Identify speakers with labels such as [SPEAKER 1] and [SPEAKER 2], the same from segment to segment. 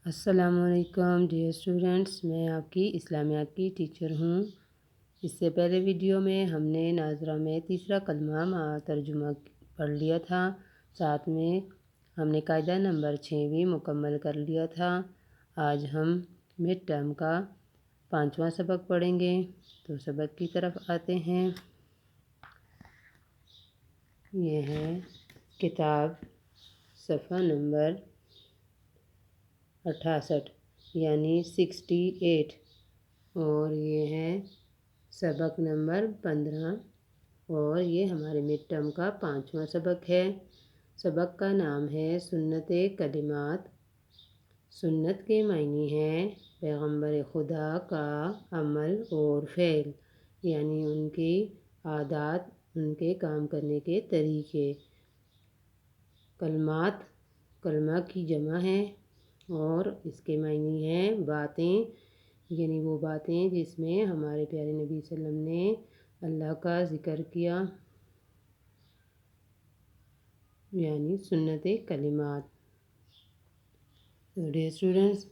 [SPEAKER 1] السلام علیکم dear students, میں آپ کی اسلامیات کی ٹیچر ہوں۔ اس سے پہلے ویڈیو میں ہم نے ناظرہ میں تیسرا کلمہ ترجمہ پڑھ لیا تھا، ساتھ میں ہم نے قاعدہ نمبر 6 بھی مکمل کر لیا تھا۔ آج ہم مڈ ٹرم کا 5واں سبق پڑھیں گے، تو سبق کی طرف آتے ہیں۔ یہ ہے کتاب صفحہ نمبر 68 یعنی 68، اور یہ ہے سبق نمبر 15، اور یہ ہمارے مڈ ٹرم کا 5واں سبق ہے۔ سبق کا نام ہے سنت کلمات۔ سنت کے معنی ہیں پیغمبر خدا کا عمل اور فعل، یعنی ان کی عادات، ان کے کام کرنے کے طریقے۔ کلمات کلمہ کی جمع ہے، اور اس کے معنی ہیں باتیں، یعنی وہ باتیں جس میں ہمارے پیارے نبی صلی اللہ علیہ وسلم نے اللہ کا ذکر کیا، یعنی سنت کلمات۔ تو ڈیئر اسٹوڈنٹس،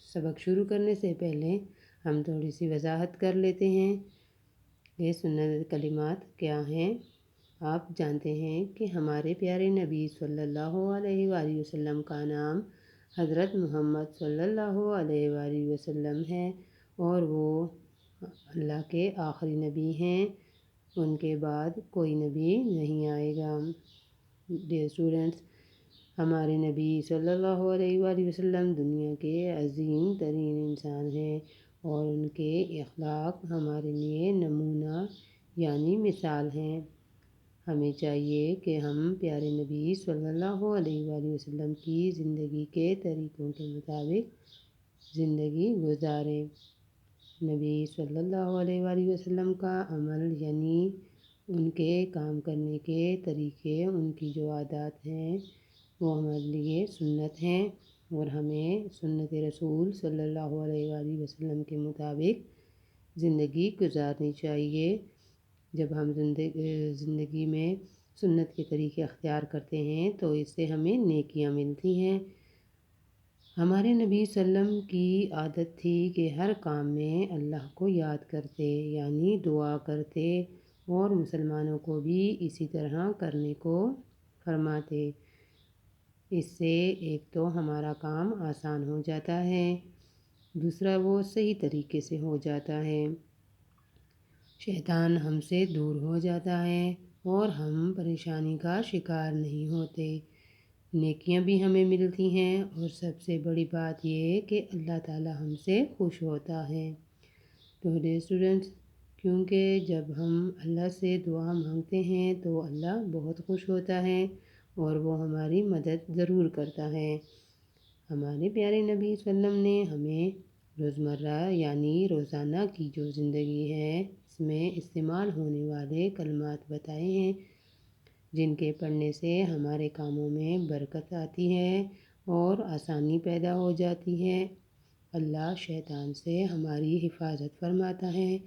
[SPEAKER 1] سبق شروع کرنے سے پہلے ہم تھوڑی سی وضاحت کر لیتے ہیں کہ سنت کلمات کیا ہیں۔ آپ جانتے ہیں کہ ہمارے پیارے نبی صلی اللہ علیہ وآلہ وسلم کا نام حضرت محمد صلی اللہ علیہ وآلہ وسلم ہے، اور وہ اللہ کے آخری نبی ہیں، ان کے بعد کوئی نبی نہیں آئے گا۔ ڈیئر اسٹوڈنٹس، ہمارے نبی صلی اللہ علیہ وآلہ وسلم دنیا کے عظیم ترین انسان ہیں، اور ان کے اخلاق ہمارے لیے نمونہ یعنی مثال ہیں۔ ہمیں چاہیے کہ ہم پیارے نبی صلی اللہ علیہ وآلہ وسلم کی زندگی کے طریقوں کے مطابق زندگی گزاریں۔ نبی صلی اللہ علیہ وآلہ وسلم کا عمل یعنی ان کے کام کرنے کے طریقے، ان کی جو عادات ہیں وہ ہمارے لیے سنت ہیں، اور ہمیں سنت رسول صلی اللہ علیہ وآلہ وسلم کے مطابق زندگی گزارنی چاہیے۔ جب ہم زندگی میں سنت کے طریقے اختیار کرتے ہیں تو اس سے ہمیں نیکیاں ملتی ہیں۔ ہمارے نبی صلی اللہ علیہ وسلم کی عادت تھی کہ ہر کام میں اللہ کو یاد کرتے، یعنی دعا کرتے، اور مسلمانوں کو بھی اسی طرح کرنے کو فرماتے۔ اس سے ایک تو ہمارا کام آسان ہو جاتا ہے، دوسرا وہ صحیح طریقے سے ہو جاتا ہے، شیطان ہم سے دور ہو جاتا ہے، اور ہم پریشانی کا شکار نہیں ہوتے، نیکیاں بھی ہمیں ملتی ہیں، اور سب سے بڑی بات یہ ہے کہ اللہ تعالی ہم سے خوش ہوتا ہے۔ تو ڈیئر اسٹوڈنٹس، کیونکہ جب ہم اللہ سے دعا مانگتے ہیں تو اللہ بہت خوش ہوتا ہے، اور وہ ہماری مدد ضرور کرتا ہے۔ ہمارے پیارے نبی صلی اللہ علیہ وسلم نے ہمیں روزمرہ یعنی روزانہ کی جو زندگی ہے اس میں استعمال ہونے والے کلمات بتائے ہیں، جن کے پڑھنے سے ہمارے کاموں میں برکت آتی ہے اور آسانی پیدا ہو جاتی ہے۔ اللہ شیطان سے ہماری حفاظت فرماتا ہے،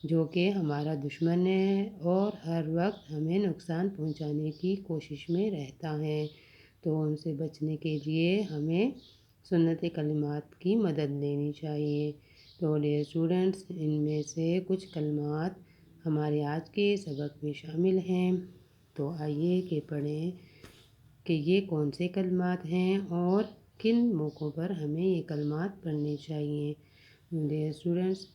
[SPEAKER 1] جو کہ ہمارا دشمن ہے اور ہر وقت ہمیں نقصان پہنچانے کی کوشش میں رہتا ہے۔ تو ان سے بچنے کے لیے ہمیں سنت کلمات کی مدد لینی چاہیے۔ تو ڈیئر اسٹوڈنٹس، ان میں سے کچھ کلمات ہمارے آج کے سبق میں شامل ہیں، تو آئیے کہ پڑھیں کہ یہ کون سے کلمات ہیں اور کن موقعوں پر ہمیں یہ کلمات پڑھنے چاہیے۔ ڈیئر اسٹوڈنٹس،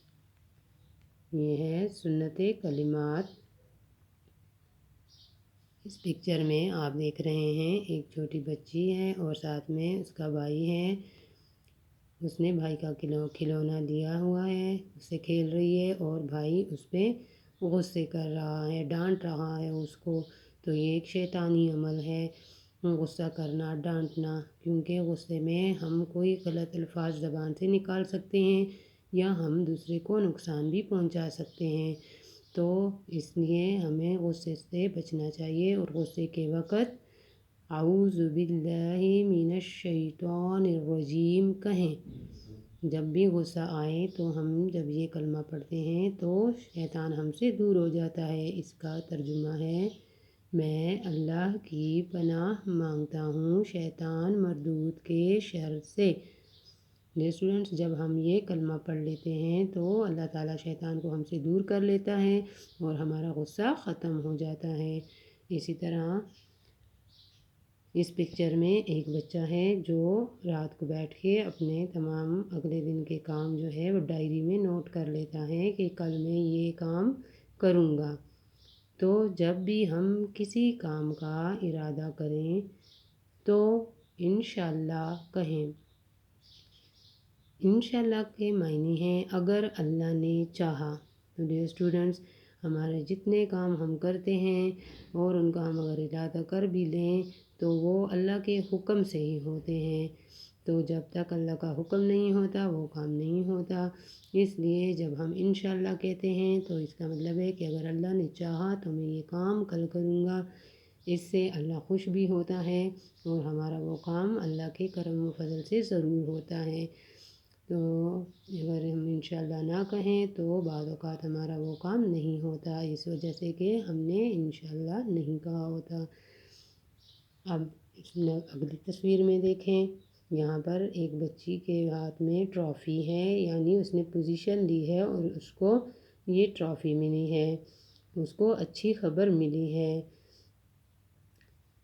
[SPEAKER 1] یہ ہے سنت کلمات۔ اس پکچر میں آپ دیکھ رہے ہیں ایک چھوٹی بچی ہے اور ساتھ میں اس کا بھائی ہے۔ اس نے بھائی کا کھلونا لیا ہوا ہے، اس سے کھیل رہی ہے، اور بھائی اس پہ غصے کر رہا ہے، ڈانٹ رہا ہے اس کو۔ تو یہ ایک شیطانی عمل ہے، غصہ کرنا، ڈانٹنا، کیونکہ غصے میں ہم کوئی غلط الفاظ زبان سے نکال سکتے ہیں، یا ہم دوسرے کو نقصان بھی پہنچا سکتے ہیں۔ تو اس لیے ہمیں غصے سے بچنا چاہیے، اور غصے کے وقت اعوذ باللہ من الشیطان الرجیم کہیں۔ جب بھی غصہ آئے تو ہم جب یہ کلمہ پڑھتے ہیں تو شیطان ہم سے دور ہو جاتا ہے۔ اس کا ترجمہ ہے میں اللہ کی پناہ مانگتا ہوں شیطان مردود کے شر سے۔ اسٹوڈنٹس، جب ہم یہ کلمہ پڑھ لیتے ہیں تو اللہ تعالیٰ شیطان کو ہم سے دور کر لیتا ہے اور ہمارا غصہ ختم ہو جاتا ہے۔ اسی طرح اس پکچر میں ایک بچہ ہے جو رات کو بیٹھ کے اپنے تمام اگلے دن کے کام جو ہے وہ ڈائری میں نوٹ کر لیتا ہے کہ کل میں یہ کام کروں گا۔ تو جب بھی ہم کسی کام کا ارادہ کریں تو انشاءاللہ کہیں۔ انشاءاللہ کے معنی ہیں اگر اللہ نے چاہا۔ تو ڈیئر اسٹوڈنٹس، ہمارے جتنے کام ہم کرتے ہیں اور ان کا ہم اگر ارادہ کر بھی لیں تو وہ اللہ کے حکم سے ہی ہوتے ہیں۔ تو جب تک اللہ کا حکم نہیں ہوتا وہ کام نہیں ہوتا۔ اس لیے جب ہم انشاءاللہ کہتے ہیں تو اس کا مطلب ہے کہ اگر اللہ نے چاہا تو میں یہ کام کل کروں گا۔ اس سے اللہ خوش بھی ہوتا ہے اور ہمارا وہ کام اللہ کے کرم و فضل سے ضرور ہوتا ہے۔ تو اگر ہم انشاءاللہ نہ کہیں تو بعض اوقات ہمارا وہ کام نہیں ہوتا اس وجہ سے کہ ہم نے انشاءاللہ نہیں کہا ہوتا۔ اب اگلی تصویر میں دیکھیں، یہاں پر ایک بچی کے ہاتھ میں ٹرافی ہے، یعنی اس نے پوزیشن لی ہے اور اس کو یہ ٹرافی ملی ہے، اس کو اچھی خبر ملی ہے۔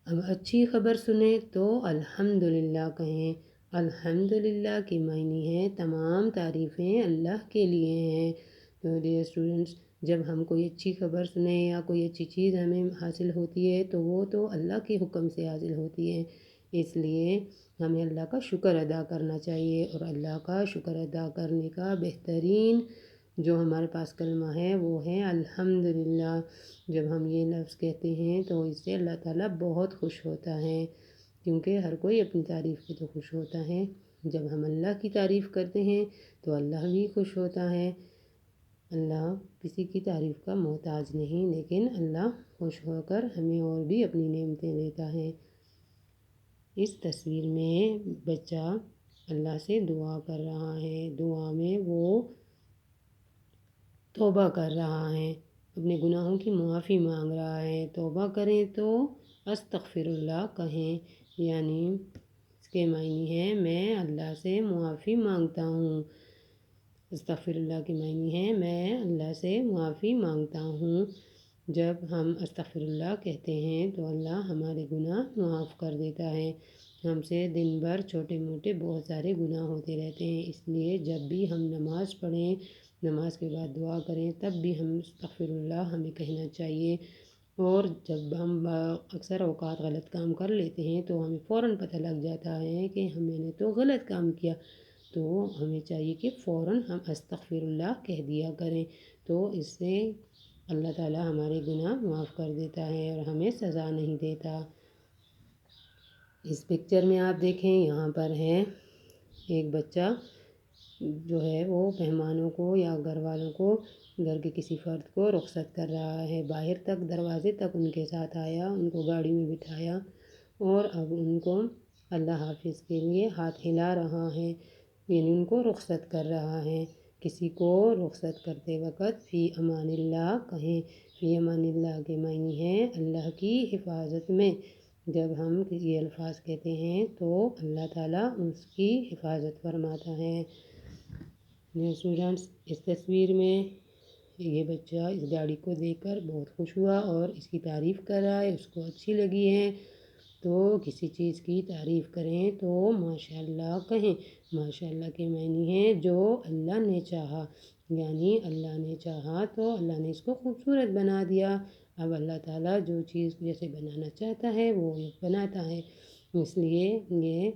[SPEAKER 1] اب اچھی خبر سنیں تو الحمدللہ کہیں۔ الحمدللہ کے معنی ہے تمام تعریفیں اللہ کے لیے ہیں۔ تو ڈیئر اسٹوڈنٹس، جب ہم کوئی اچھی خبر سنیں یا کوئی اچھی چیز ہمیں حاصل ہوتی ہے تو وہ تو اللہ کے حکم سے حاصل ہوتی ہے۔ اس لیے ہمیں اللہ کا شکر ادا کرنا چاہیے، اور اللہ کا شکر ادا کرنے کا بہترین جو ہمارے پاس کلمہ ہے وہ ہے الحمدللہ۔ جب ہم یہ لفظ کہتے ہیں تو اس سے اللہ تعالیٰ بہت خوش ہوتا ہے، کیونکہ ہر کوئی اپنی تعریف پہ تو خوش ہوتا ہے۔ جب ہم اللہ کی تعریف کرتے ہیں تو اللہ بھی خوش ہوتا ہے۔ اللہ کسی کی تعریف کا محتاج نہیں، لیکن اللہ خوش ہو کر ہمیں اور بھی اپنی نعمتیں دیتا ہے۔ اس تصویر میں بچہ اللہ سے دعا کر رہا ہے، دعا میں وہ توبہ کر رہا ہے، اپنے گناہوں کی معافی مانگ رہا ہے۔ توبہ کریں تو استغفر اللہ کہیں، یعنی اس کے معنی ہے میں اللہ سے معافی مانگتا ہوں۔ استغفر اللہ کے معنی ہے میں اللہ سے معافی مانگتا ہوں۔ جب ہم استغفر اللہ کہتے ہیں تو اللہ ہمارے گناہ معاف کر دیتا ہے۔ ہم سے دن بھر چھوٹے موٹے بہت سارے گناہ ہوتے رہتے ہیں، اس لیے جب بھی ہم نماز پڑھیں، نماز کے بعد دعا کریں، تب بھی ہم استغفر اللہ ہمیں کہنا چاہیے۔ اور جب ہم اکثر اوقات غلط کام کر لیتے ہیں تو ہمیں فوراً پتہ لگ جاتا ہے کہ میں نے تو غلط کام کیا، تو ہمیں چاہیے کہ فوراً ہم استغفر اللہ کہہ دیا کریں۔ تو اس سے اللہ تعالیٰ ہمارے گناہ معاف کر دیتا ہے اور ہمیں سزا نہیں دیتا۔ اس پکچر میں آپ دیکھیں، یہاں پر ہے ایک بچہ جو ہے وہ مہمانوں کو یا گھر والوں کو، گھر کے کسی فرد کو رخصت کر رہا ہے، باہر تک دروازے تک ان کے ساتھ آیا، ان کو گاڑی میں بٹھایا اور اب ان کو اللہ حافظ کے لیے ہاتھ ہلا رہا ہے، یعنی ان کو رخصت کر رہا ہے۔ کسی کو رخصت کرتے وقت فی امان اللہ کہیں۔ فی امان اللہ کے معنی ہے اللہ کی حفاظت میں۔ جب ہم یہ الفاظ کہتے ہیں تو اللہ تعالیٰ اس کی حفاظت فرماتا ہے۔ اسٹوڈنٹس، اس تصویر میں یہ بچہ اس گاڑی کو دیکھ کر بہت خوش ہوا اور اس کی تعریف کر رہا ہے، اس کو اچھی لگی ہے۔ تو کسی چیز کی تعریف کریں تو ماشاء اللہ کہیں۔ ماشاء اللہ کے معنی ہے جو اللہ نے چاہا، یعنی اللہ نے چاہا تو اللہ نے اس کو خوبصورت بنا دیا۔ اب اللہ تعالیٰ جو چیز جیسے بنانا چاہتا ہے وہ بناتا ہے، اس لیے یہ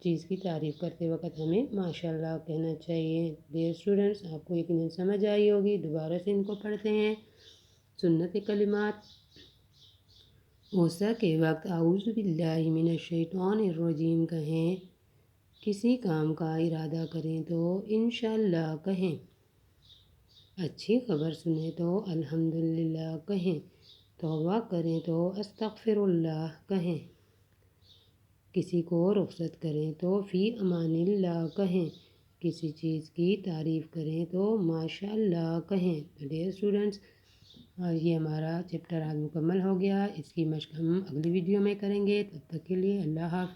[SPEAKER 1] چیز کی تعریف کرتے وقت ہمیں ماشاء اللہ کہنا چاہیے۔ ڈیئر اسٹوڈنٹس، آپ کو یقیناً سمجھ آئی ہوگی، دوبارہ سے ان کو پڑھتے ہیں۔ سنت کلمات، غصہ کے وقت اعوذ باللہ من الشیطان الرجیم کہیں۔ کسی کام کا ارادہ کریں تو انشاءاللہ کہیں۔ اچھی خبر سنیں تو الحمدللہ کہیں۔ توبہ کریں تو استغفر اللہ کہیں۔ کسی کو رخصت کریں تو فی امان اللہ کہیں۔ کسی چیز کی تعریف کریں تو ماشاء اللہ کہیں۔ تو ڈیئر اسٹوڈنٹس، اور یہ ہمارا چیپٹر آج مکمل ہو گیا، اس کی مشق ہم اگلی ویڈیو میں کریں گے، تب تک کے لیے اللہ حافظ۔